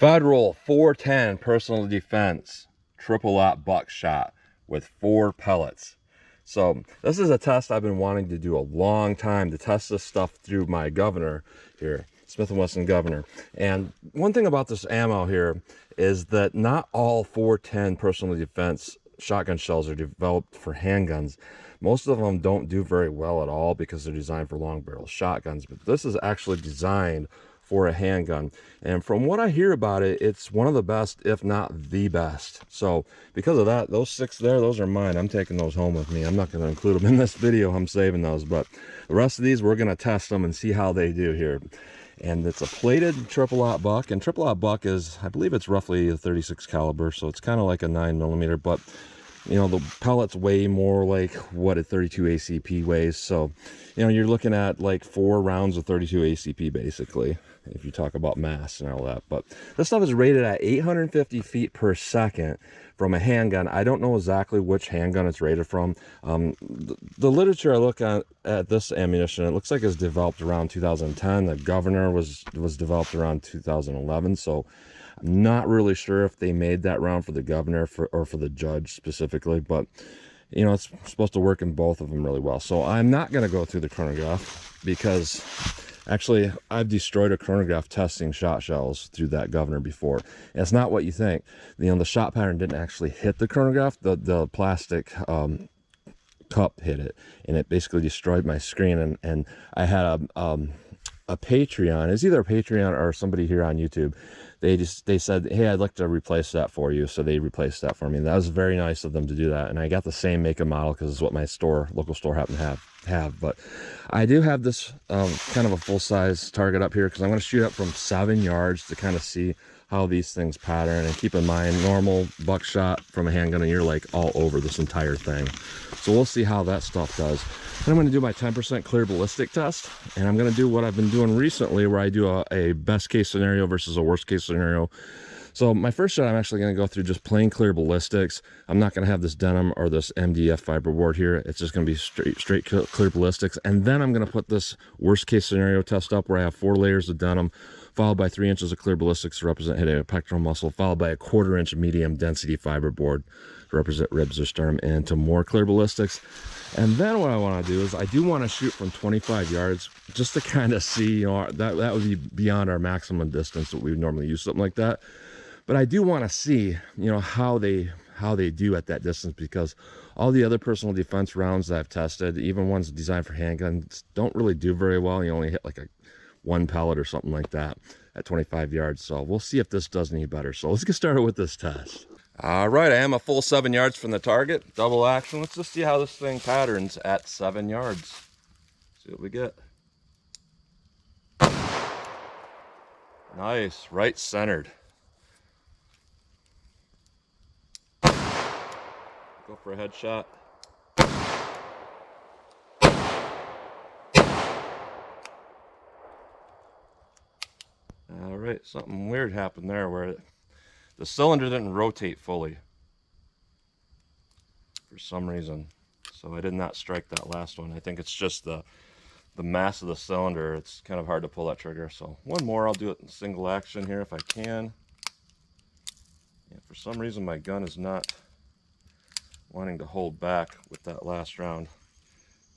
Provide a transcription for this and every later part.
Federal 410 personal defense triple aught buckshot with 4 pellets. So this is a test I've been wanting to do a long time, to test this stuff through my governor here, Smith & Wesson governor. And one thing about this ammo here is that not all 410 personal defense shotgun shells are developed for handguns. Most of them don't do very well at all because they're designed for long barrel shotguns, but this is actually designed for a handgun, and from what I hear about it, it's one of the best, if not the best. So because of that, those 6 there, those are mine. I'm taking those home with me. I'm not going to include them in this video. I'm saving those, but the rest of these, we're going to test them and see how they do here. And it's a plated triple aught buck, and triple aught buck is, I believe it's roughly a 36 caliber, so it's kind of like a 9mm, but you know, the pellets weigh more like what a 32 ACP weighs. So, you know, you're looking at like 4 rounds of 32 ACP basically, if you talk about mass and all that. But this stuff is rated at 850 feet per second from a handgun. I don't know exactly which handgun it's rated from. The literature I look at this ammunition, it looks like it's developed around 2010. The governor was developed around 2011. So I'm not really sure if they made that round for the governor or for the judge specifically, but you know, it's supposed to work in both of them really well. So I'm not going to go through the chronograph because actually I've destroyed a chronograph testing shot shells through that governor before. And it's not what you think. You know, the shot pattern didn't actually hit the chronograph. The plastic cup hit it, and it basically destroyed my screen. And I had a Patreon. It's either a Patreon or somebody here on YouTube. They said, hey, I'd like to replace that for you. So they replaced that for me. And that was very nice of them to do that. And I got the same make and model because it's what my local store happened to have. But I do have this kind of a full-size target up here because I'm going to shoot up from 7 yards to kind of see how these things pattern. And keep in mind, normal buckshot from a handgun, and you're like all over this entire thing. So we'll see how that stuff does. Then I'm going to do my 10% clear ballistic test, and I'm going to do what I've been doing recently, where I do a best case scenario versus a worst case scenario. So my first shot, I'm actually going to go through just plain clear ballistics. I'm not going to have this denim or this MDF fiberboard here. It's just going to be straight clear ballistics. And then I'm going to put this worst case scenario test up where I have 4 layers of denim, followed by 3 inches of clear ballistics to represent head and pectoral muscle, followed by a 1/4 inch medium density fiberboard to represent ribs or sternum, and to more clear ballistics. And then what I want to do is I do want to shoot from 25 yards just to kind of see, you know, that would be beyond our maximum distance that we would normally use, something like that. But I do want to see, you know, how they do at that distance, because all the other personal defense rounds that I've tested, even ones designed for handguns, don't really do very well. You only hit like 1 pellet or something like that at 25 yards. So we'll see if this does any better. So let's get started with this test. All right, I am a full 7 yards from the target, double action. Let's just see how this thing patterns at 7 yards. See what we get. Nice, right centered. Go for a headshot. All right, something weird happened there where the cylinder didn't rotate fully for some reason. So I did not strike that last one. I think it's just the mass of the cylinder. It's kind of hard to pull that trigger. So one more, I'll do it in single action here if I can. Yeah, for some reason my gun is not wanting to hold back with that last round.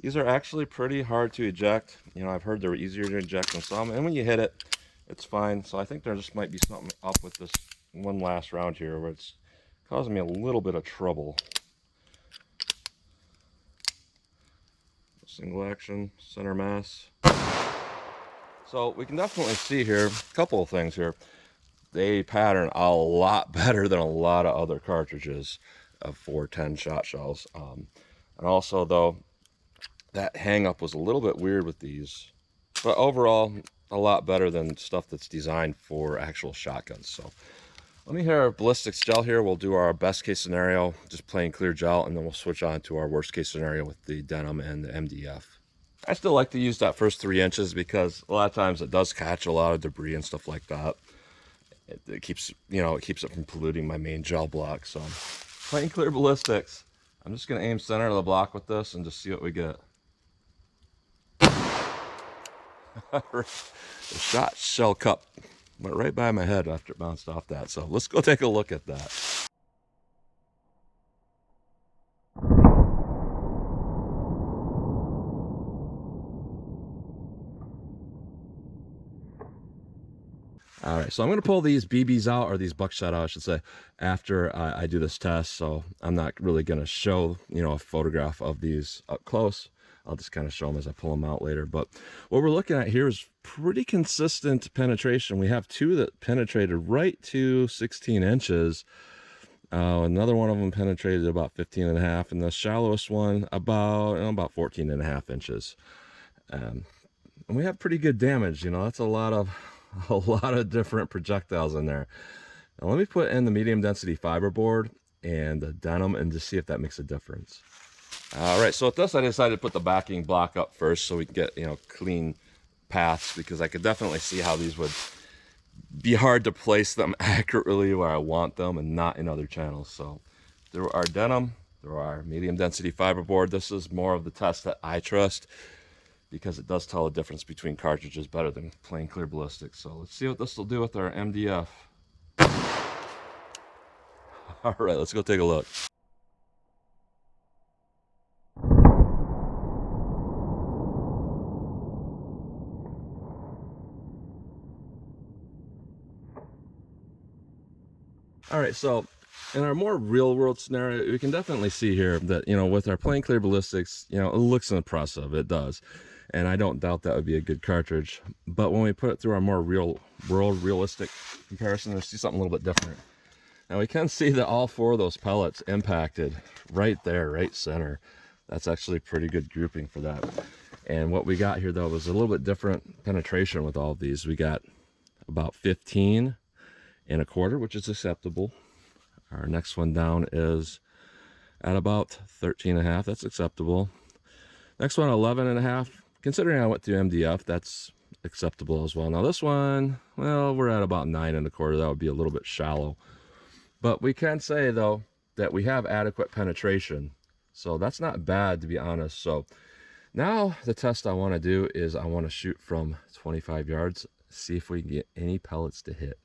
These are actually pretty hard to eject. You know, I've heard they're easier to eject than some, and when you hit it, it's fine. So I think there just might be something up with this one last round here where it's causing me a little bit of trouble. Single action, center mass. So we can definitely see here a couple of things here. They pattern a lot better than a lot of other cartridges of 410 shot shells. And also, though, that hang up was a little bit weird with these, but overall a lot better than stuff that's designed for actual shotguns. So let me hear our ballistics gel here. We'll do our best case scenario, just plain clear gel, and then we'll switch on to our worst case scenario with the denim and the MDF. I still like to use that first 3 inches because a lot of times it does catch a lot of debris and stuff like that. It keeps, you know, it keeps it from polluting my main gel block. So plain clear ballistics. I'm just going to aim center of the block with this and just see what we get. The shot shell cup Went right by my head after it bounced off that. So let's go take a look at that. All right, so I'm going to pull these BBs out, or these buckshot out, I should say, after I do this test. So I'm not really going to show, a photograph of these up close. I'll just kind of show them as I pull them out later. But what we're looking at here is pretty consistent penetration. We have two that penetrated right to 16 inches. Another one of them penetrated about 15 and a half, and the shallowest one about 14 and a half inches. And we have pretty good damage. That's a lot of different projectiles in there. Now let me put in the medium density fiberboard and the denim and just see if that makes a difference. All right, so with this I decided to put the backing block up first so we can get clean paths, because I could definitely see how these would be hard to place them accurately where I want them and not in other channels. So through our denim, through our medium density fiberboard, this is more of the test that I trust, because it does tell the difference between cartridges better than plain clear ballistics. So let's see what this will do with our MDF. All right, let's go take a look. All right, so in our more real world scenario, we can definitely see here that, with our plain clear ballistics, it looks impressive. It does. And I don't doubt that would be a good cartridge. But when we put it through our more real world realistic comparison, we see something a little bit different. Now we can see that all four of those pellets impacted right there, right center. That's actually pretty good grouping for that. And what we got here though was a little bit different penetration with all of these. We got about 15 and a quarter, which is acceptable. Our next one down is at about 13 and a half. That's acceptable. Next one, 11 and a half. Considering I went through MDF, that's acceptable as well. Now this one, well, we're at about 9 and a quarter. That would be a little bit shallow. But we can say though that we have adequate penetration. So that's not bad, to be honest. So now the test I want to do is I want to shoot from 25 yards, see if we can get any pellets to hit.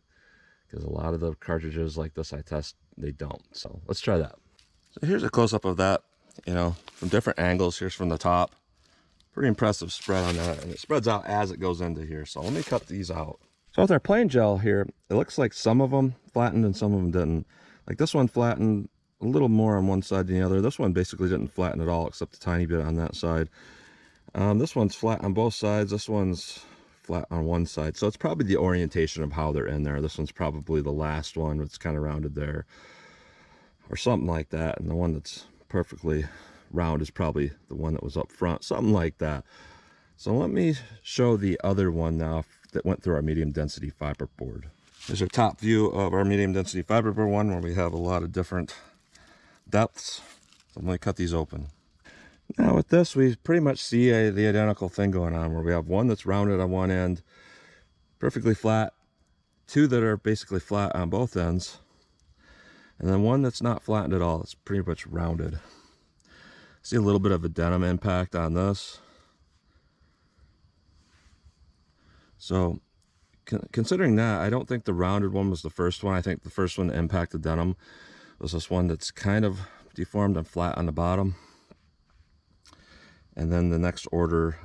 Because a lot of the cartridges like this I test, they don't. So let's try that. So here's a close-up of that, from different angles. Here's from the top. Pretty impressive spread on that, and it spreads out as it goes into here. So let me cut these out. So with our plain gel here, it looks like some of them flattened and some of them didn't. Like this one flattened a little more on one side than the other. This one basically didn't flatten at all, except a tiny bit on that side. This one's flat on both sides. This one's flat on one side. So it's probably the orientation of how they're in there. This one's probably the last one. It's kind of rounded there or something like that. And the one that's perfectly round is probably the one that was up front, something like that. So let me show the other one now that went through our medium density fiberboard. There's our top view of our medium density fiberboard one, where we have a lot of different depths. So I'm going to cut these open. Now with this, we pretty much see the identical thing going on, where we have one that's rounded on one end, perfectly flat, two that are basically flat on both ends, and then one that's not flattened at all. It's pretty much rounded. See a little bit of a denim impact on this. So considering that, I don't think the rounded one was the first one. I think the first one to impact the denim was this one that's kind of deformed and flat on the bottom. And then the next order,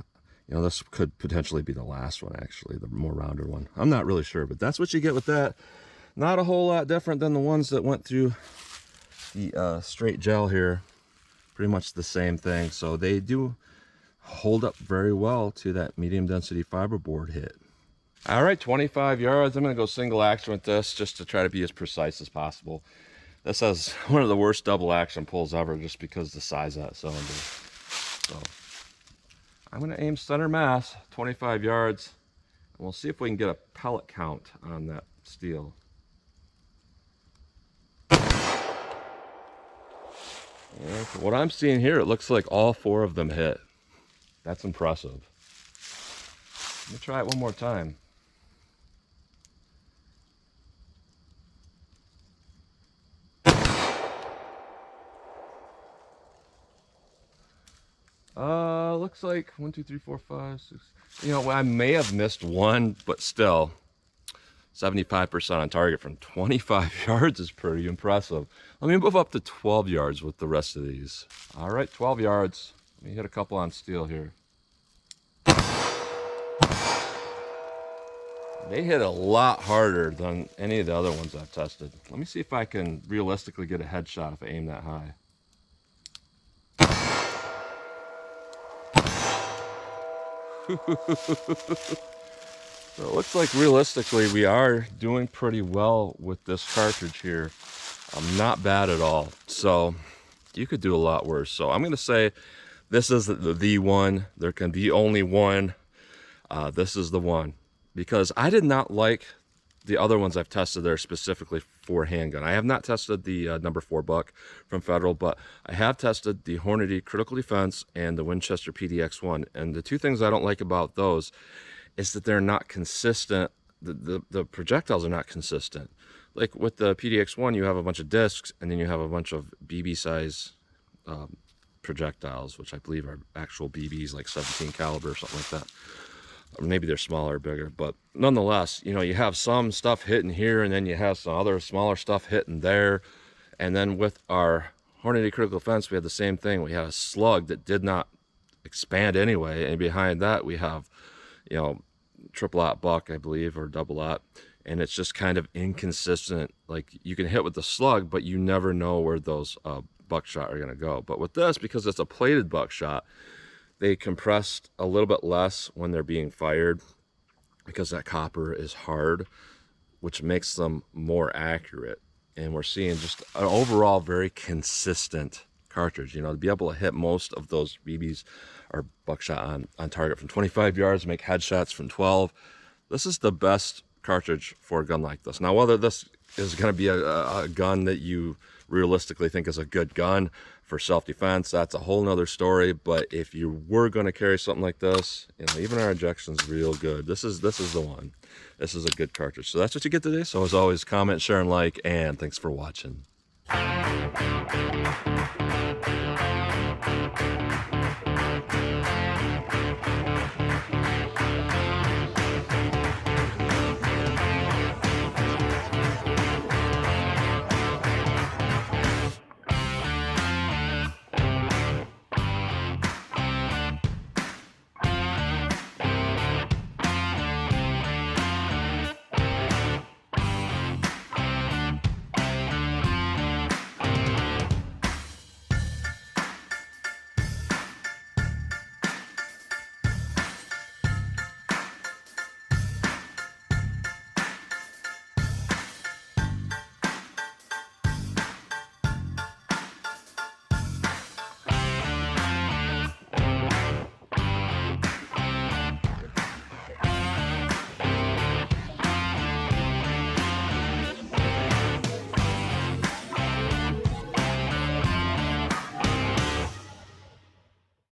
this could potentially be the last one, actually, the more rounded one. I'm not really sure, but that's what you get with that. Not a whole lot different than the ones that went through the straight gel here. Pretty much the same thing. So they do hold up very well to that medium density fiberboard hit. All right, 25 yards. I'm going to go single action with this just to try to be as precise as possible. This has one of the worst double action pulls ever, just because of the size of that cylinder. So I'm going to aim center mass, 25 yards, and we'll see if we can get a pellet count on that steel. And from what I'm seeing here, it looks like all four of them hit. That's impressive. Let me try it one more time. Looks like 1, 2, 3, 4, 5, 6. I may have missed one, but still. 75% on target from 25 yards is pretty impressive. Let me move up to 12 yards with the rest of these. All right, 12 yards. Let me hit a couple on steel here. They hit a lot harder than any of the other ones I've tested. Let me see if I can realistically get a headshot if I aim that high. So it looks like realistically we are doing pretty well with this cartridge here. Not bad at all. So you could do a lot worse. So I'm going to say this is the one. There can be only one. This is the one. Because I did not like the other ones I've tested there specifically for handgun. I have not tested the number 4 Buck from Federal, but I have tested the Hornady Critical Defense and the Winchester PDX-1. And the two things I don't like about those is that they're not consistent. The projectiles are not consistent. Like with the PDX-1, you have a bunch of discs, and then you have a bunch of BB size projectiles, which I believe are actual BBs, like 17 caliber or something like that. Or maybe they're smaller or bigger, but nonetheless, you know, you have some stuff hitting here, and then you have some other smaller stuff hitting there. And then with our Hornady Critical Defense, we had the same thing. We had a slug that did not expand anyway, and behind that we have, you know, triple-aught Buck, I believe, or double-aught, and it's just kind of inconsistent. Like, you can hit with the slug, but you never know where those buckshot are going to go. But with this, because it's a plated buckshot, they compressed a little bit less when they're being fired because that copper is hard, which makes them more accurate. And we're seeing just an overall very consistent cartridge. You know, to be able to hit most of those BBs or buckshot on target from 25 yards, make headshots from 12. This is the best cartridge for a gun like this. Now, whether this is going to be a gun that you realistically think is a good gun for self-defense, that's a whole nother story. But if you were going to carry something like this, you know, even our injection's real good. This is the one. This is a good cartridge. So that's what you get today. So as always, comment, share, and like, and thanks for watching.